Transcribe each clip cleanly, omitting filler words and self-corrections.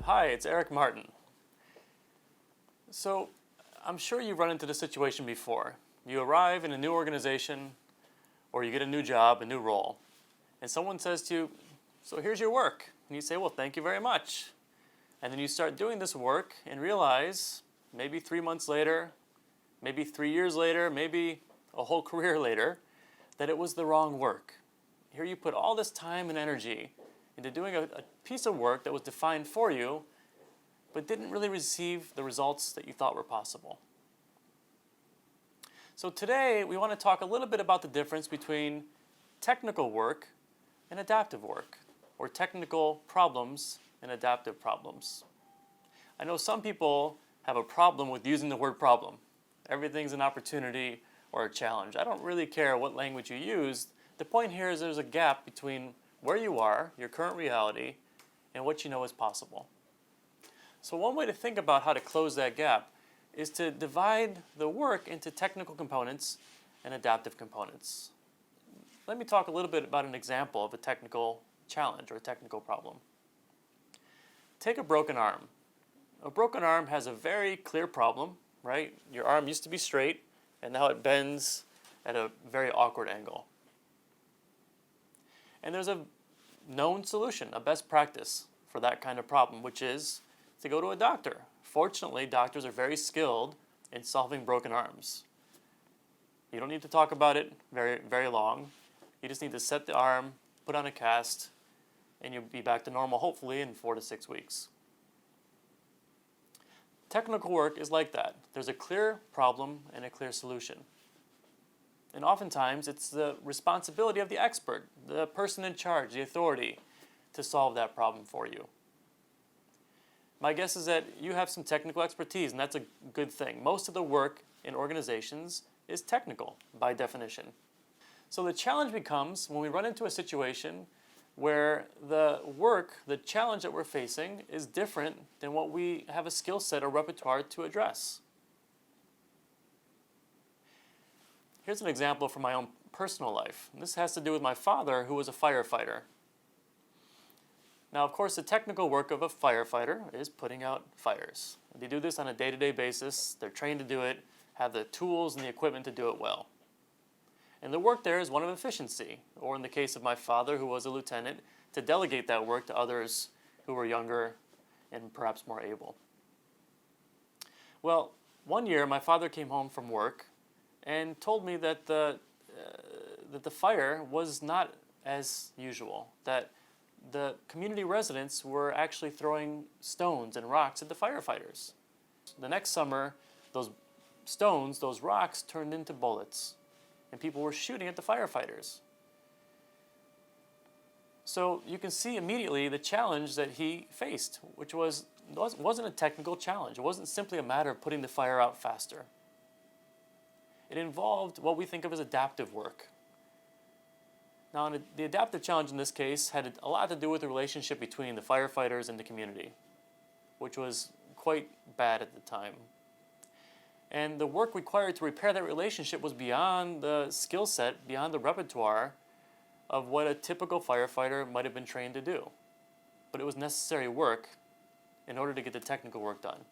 Hi, it's Eric Martin. So, I'm sure you've run into this situation before. You arrive in a new organization, or you get a new job, a new role, and someone says to you, "So here's your work." And you say, "Well, thank you very much." And then you start doing this work and realize, maybe 3 months later, maybe 3 years later, maybe a whole career later, that it was the wrong work. Here you put all this time and energy into doing a piece of work that was defined for you, but didn't really receive the results that you thought were possible. So today we want to talk a little bit about the difference between technical work and adaptive work, or technical problems and adaptive problems. I know some people have a problem with using the word problem. Everything's an opportunity or a challenge. I don't really care what language you use. The point here is there's a gap between where you are, your current reality, and what you know is possible. So one way to think about how to close that gap is to divide the work into technical components and adaptive components. Let me talk a little bit about an example of a technical challenge or a technical problem. Take a broken arm. A broken arm has a very clear problem, right? Your arm used to be straight, and now it bends at a very awkward angle. And there's a known solution, a best practice for that kind of problem, which is to go to a doctor. Fortunately, doctors are very skilled in solving broken arms. You don't need to talk about it very long. You just need to set the arm, put on a cast, and you'll be back to normal hopefully in 4 to 6 weeks. Technical work is like that. There's a clear problem and a clear solution. And oftentimes it's the responsibility of the expert, the person in charge, the authority, to solve that problem for you. My guess is that you have some technical expertise, and that's a good thing. Most of the work in organizations is technical by definition. So the challenge becomes when we run into a situation where the work, the challenge that we're facing, is different than what we have a skill set or repertoire to address. Here's an example from my own personal life. And this has to do with my father, who was a firefighter. Now, of course, the technical work of a firefighter is putting out fires. They do this on a day-to-day basis. They're trained to do it, have the tools and the equipment to do it well. And the work there is one of efficiency, or in the case of my father, who was a lieutenant, to delegate that work to others who were younger and perhaps more able. Well, one year my father came home from work and told me that the fire was not as usual, that the community residents were actually throwing stones and rocks at the firefighters. The next summer, those stones, those rocks, turned into bullets, and people were shooting at the firefighters. So you can see immediately the challenge that he faced, which wasn't a technical challenge. It wasn't simply a matter of putting the fire out faster. It involved what we think of as adaptive work. Now, the adaptive challenge in this case had a lot to do with the relationship between the firefighters and the community, which was quite bad at the time. And the work required to repair that relationship was beyond the skill set, beyond the repertoire of what a typical firefighter might have been trained to do. But it was necessary work in order to get the technical work done.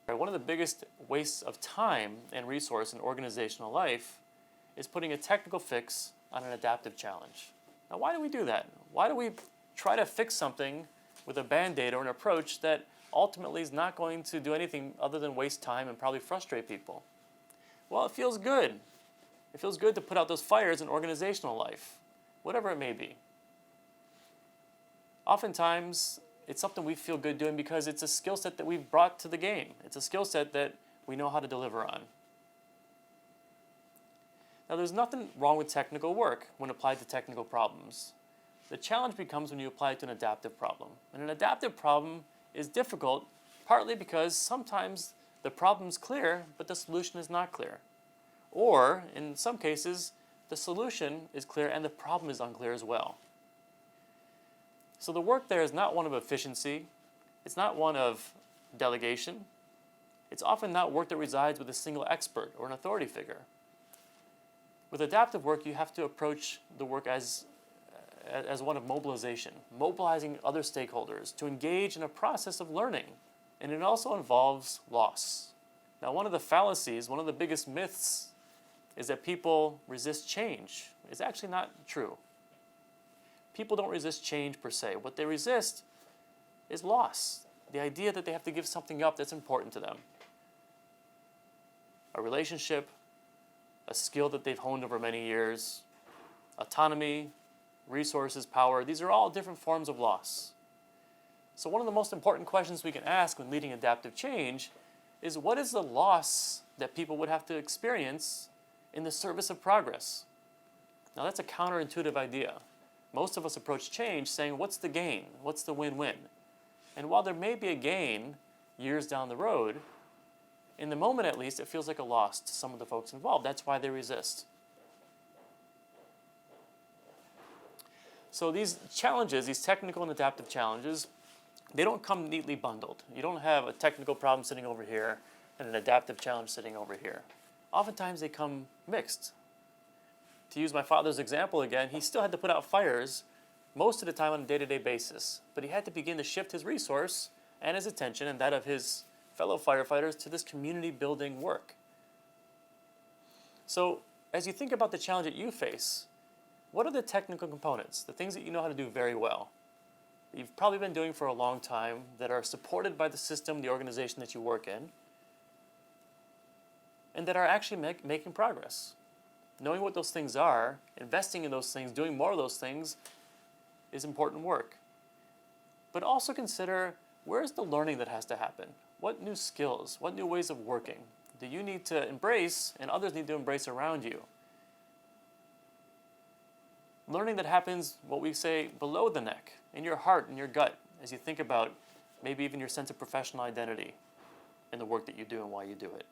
One of the biggest wastes of time and resource in organizational life is putting a technical fix on an adaptive challenge. Now, why do we do that? Why do we try to fix something with a band-aid or an approach that ultimately is not going to do anything other than waste time and probably frustrate people? Well, it feels good. It feels good to put out those fires in organizational life, whatever it may be. Oftentimes, it's something we feel good doing because it's a skill set that we've brought to the game. It's a skill set that we know how to deliver on. Now, there's nothing wrong with technical work when applied to technical problems. The challenge becomes when you apply it to an adaptive problem. And an adaptive problem is difficult partly because sometimes the problem's clear, but the solution is not clear. Or, in some cases, the solution is clear and the problem is unclear as well. So the work there is not one of efficiency. It's not one of delegation. It's often not work that resides with a single expert or an authority figure. With adaptive work, you have to approach the work as as one of mobilization, mobilizing other stakeholders to engage in a process of learning. And it also involves loss. Now, one of the fallacies, one of the biggest myths, is that people resist change. It's actually not true. People don't resist change per se. What they resist is loss. The idea that they have to give something up that's important to them. A relationship, a skill that they've honed over many years, autonomy, resources, power, these are all different forms of loss. So one of the most important questions we can ask when leading adaptive change is, what is the loss that people would have to experience in the service of progress? Now that's a counterintuitive idea. Most of us approach change saying, what's the gain? What's the win-win? And while there may be a gain years down the road, in the moment at least, it feels like a loss to some of the folks involved. That's why they resist. So these challenges, these technical and adaptive challenges, they don't come neatly bundled. You don't have a technical problem sitting over here and an adaptive challenge sitting over here. Oftentimes they come mixed. To use my father's example again, he still had to put out fires most of the time on a day-to-day basis, but he had to begin to shift his resource and his attention and that of his fellow firefighters to this community building work. So as you think about the challenge that you face, what are the technical components, the things that you know how to do very well, that you've probably been doing for a long time, that are supported by the system, the organization that you work in, and that are actually making progress? Knowing what those things are, investing in those things, doing more of those things is important work. But also consider, where's the learning that has to happen? What new skills, what new ways of working do you need to embrace and others need to embrace around you? Learning that happens, what we say, below the neck, in your heart, in your gut, as you think about maybe even your sense of professional identity in the work that you do and why you do it.